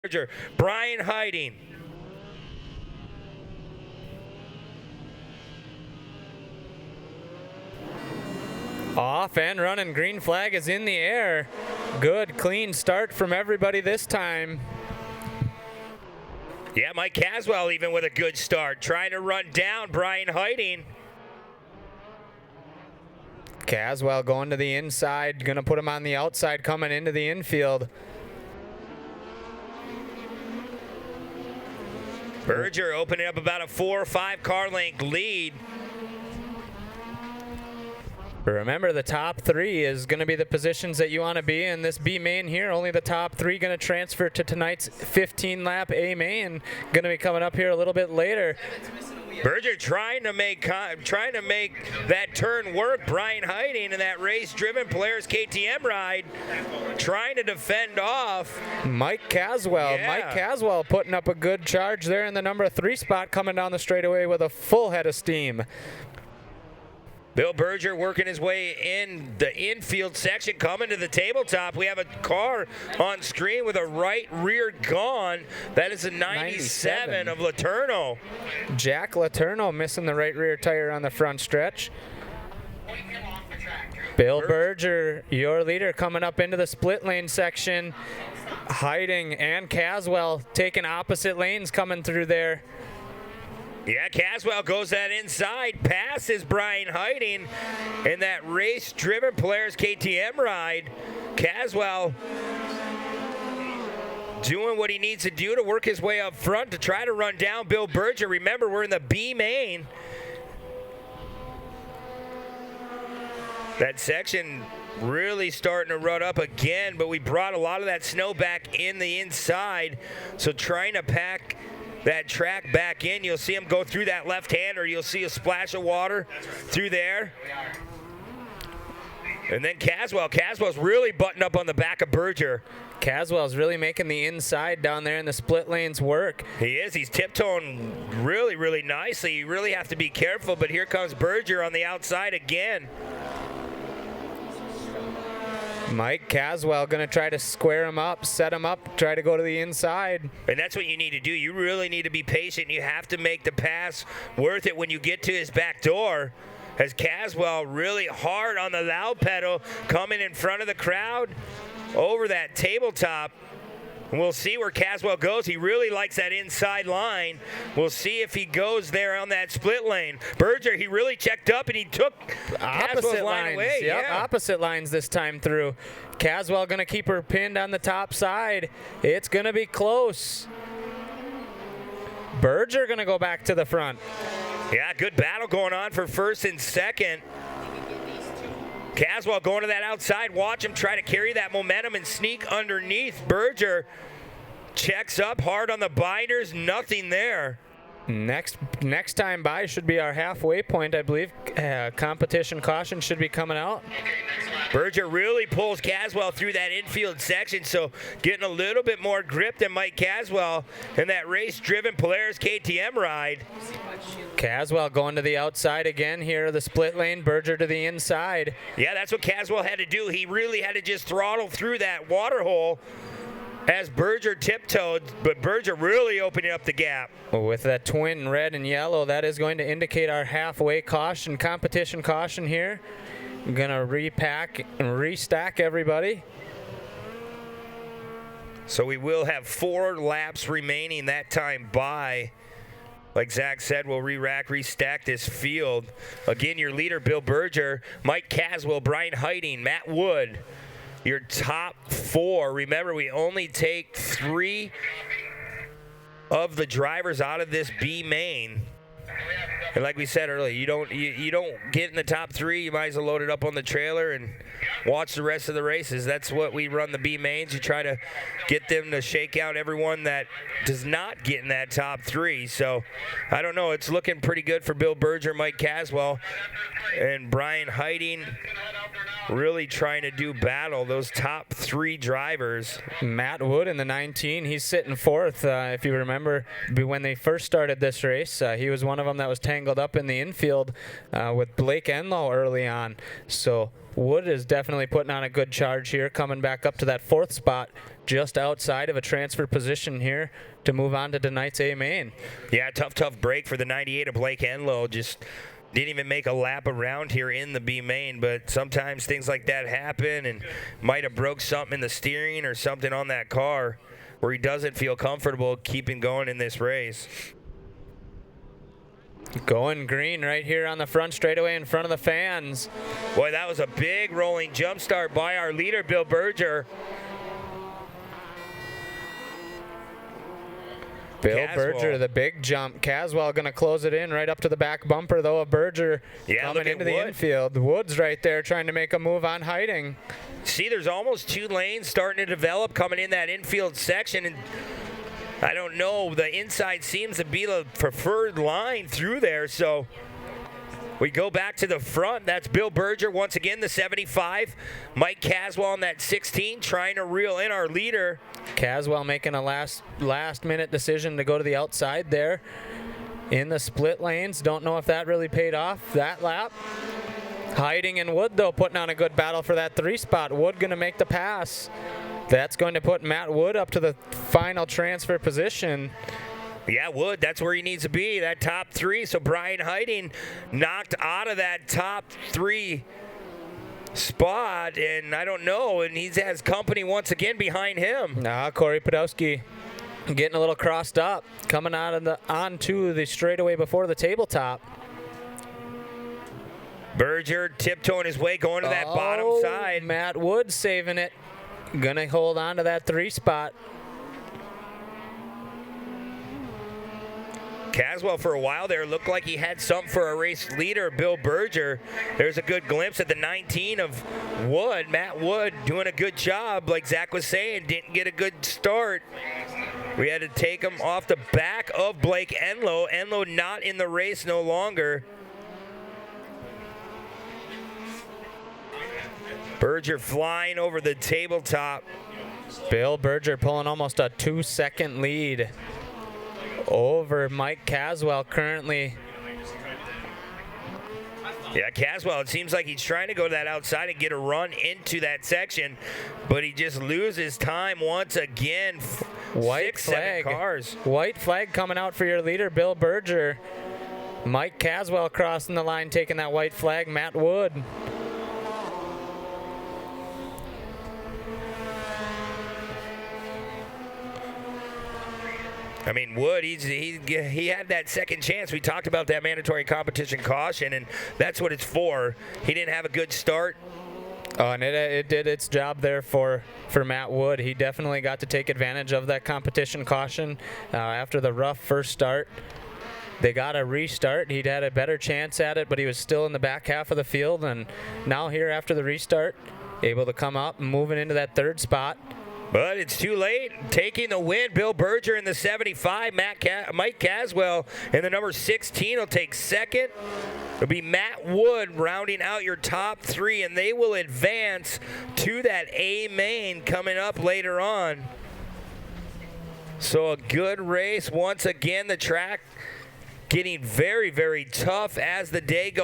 Berger, Brian Heiting. Off and running, green flag is in the air. Good, clean start from everybody this time. Yeah, Mike Caswell even with a good start, trying to run down Brian Heiting. Caswell going to the inside, gonna put him on the outside coming into the infield. Berger opening up about a 4 or 5 car length lead. Remember, the top 3 is going to be the positions that you want to be in. This B main here, only the top 3 going to transfer to tonight's 15-lap A main. Going to be coming up here a little bit later. Berger trying to make that turn work. Brian Heiting and that race-driven Polaris KTM ride trying to defend off. Mike Caswell. Yeah. Mike Caswell putting up a good charge there in the number 3 spot, coming down the straightaway with a full head of steam. Bill Berger working his way in the infield section, coming to the tabletop. We have a car on screen with a right rear gone. That is a 97 of LeTourneau. Jack LeTourneau missing the right rear tire on the front stretch. Bill Berger, your leader, coming up into the split lane section. Heiting and Caswell taking opposite lanes coming through there. Yeah, Caswell goes that inside, passes Brian Heiting in that race-driven Polaris KTM ride. Caswell doing what he needs to do to work his way up front to try to run down Bill Berger. Remember, we're in the B main. That section really starting to rut up again, but we brought a lot of that snow back in the inside, so trying to pack that track back in. You'll see him go through that left-hander. You'll see a splash of water through there. And then Caswell's really buttoned up on the back of Berger. Caswell's really making the inside down there in the split lanes work. He is. He's tiptoeing really, really nicely. You really have to be careful, but here comes Berger on the outside again. Mike Caswell going to try to square him up, set him up, try to go to the inside. And that's what you need to do. You really need to be patient. You have to make the pass worth it when you get to his back door. As Caswell really hard on the loud pedal, coming in front of the crowd over that tabletop. We'll see where Caswell goes. He really likes that inside line. We'll see if he goes there on that split lane. Berger, he really checked up and he took Caswell's line away. Yep, yeah. Opposite lines this time through. Caswell going to keep her pinned on the top side. It's going to be close. Berger going to go back to the front. Yeah, good battle going on for first and second. Caswell going to that outside. Watch him try to carry that momentum and sneak underneath. Berger checks up hard on the binders. Nothing there. Next time by should be our halfway point, I believe. Competition caution should be coming out. Berger really pulls Caswell through that infield section, so getting a little bit more grip than Mike Caswell in that race-driven Polaris KTM ride. Caswell going to the outside again here, the split lane. Berger to the inside. Yeah, that's what Caswell had to do. He really had to just throttle through that water hole as Berger tiptoed, but Berger really opening up the gap. With that twin red and yellow, that is going to indicate our halfway caution, competition caution here. I'm gonna repack and restack everybody. So we will have 4 laps remaining that time by. Like Zach said, we'll re-rack, restack this field. Again, your leader, Bill Berger, Mike Caswell, Brian Heiting, Matt Wood. Your top 4. Remember, we only take 3 of the drivers out of this B main. And like we said earlier, you don't get in the top 3. You might as well load it up on the trailer and watch the rest of the races. That's what we run the B mains. You try to get them to shake out everyone that does not get in that top 3. So I don't know. It's looking pretty good for Bill Berger, Mike Caswell, and Brian Heiting. Really trying to do battle those top 3 drivers. Matt Wood in the 19, he's sitting 4th. If you remember, when they first started this race, he was one of them that was tangled up in the infield with Blake Enloe early on. So Wood is definitely putting on a good charge here, coming back up to that 4th spot, just outside of a transfer position here to move on to tonight's A main. Yeah, tough break for the 98 of Blake Enloe. Just didn't even make a lap around here in the B main, but sometimes things like that happen, and might have broke something in the steering or something on that car where he doesn't feel comfortable keeping going in this race. Going green right here on the front straightaway in front of the fans. Boy, that was a big rolling jump start by our leader, Bill Berger. Bill Caswell. Berger, the big jump. Caswell going to close it in right up to the back bumper, though, of Berger coming into the infield. Wood's right there trying to make a move on Heiting. See, there's almost 2 lanes starting to develop coming in that infield section, and I don't know, the inside seems to be the preferred line through there, so we go back to the front. That's Bill Berger once again, the 75. Mike Caswell on that 16, trying to reel in our leader. Caswell making a last minute decision to go to the outside there in the split lanes. Don't know if that really paid off that lap. Heiting and Wood, though, putting on a good battle for that 3 spot. Wood going to make the pass. That's going to put Matt Wood up to the final transfer position. Yeah, Wood, that's where he needs to be, that top 3. So Brian Heiting knocked out of that top 3 spot, and I don't know, and he has company once again behind him. Cory Podolski getting a little crossed up, coming out of onto the straightaway before the tabletop. Berger tiptoeing his way, going to that bottom side. Matt Wood saving it. Gonna hold on to that 3 spot. Caswell for a while there looked like he had something for a race leader, Bill Berger. There's a good glimpse at the 19 of Wood. Matt Wood doing a good job, like Zach was saying, didn't get a good start. We had to take him off the back of Blake Enloe. Enloe not in the race no longer. Berger flying over the tabletop. Bill Berger pulling almost a 2-second lead over Mike Caswell currently. Yeah, Caswell, it seems like he's trying to go to that outside and get a run into that section, but he just loses time once again. White flag. 7 cars. White flag coming out for your leader, Bill Berger. Mike Caswell crossing the line, taking that white flag, Matt Wood. I mean, Wood, he had that second chance. We talked about that mandatory competition caution, and that's what it's for. He didn't have a good start. Oh, and it did its job there for Matt Wood. He definitely got to take advantage of that competition caution after the rough first start. They got a restart. He'd had a better chance at it, but he was still in the back half of the field, and now here after the restart, able to come up and moving into that 3rd spot. But it's too late. Taking the win, Bill Berger in the 75. Mike Caswell in the number 16 will take 2nd. It'll be Matt Wood rounding out your top 3, and they will advance to that A main coming up later on. So a good race. Once again, the track getting very, very tough as the day goes.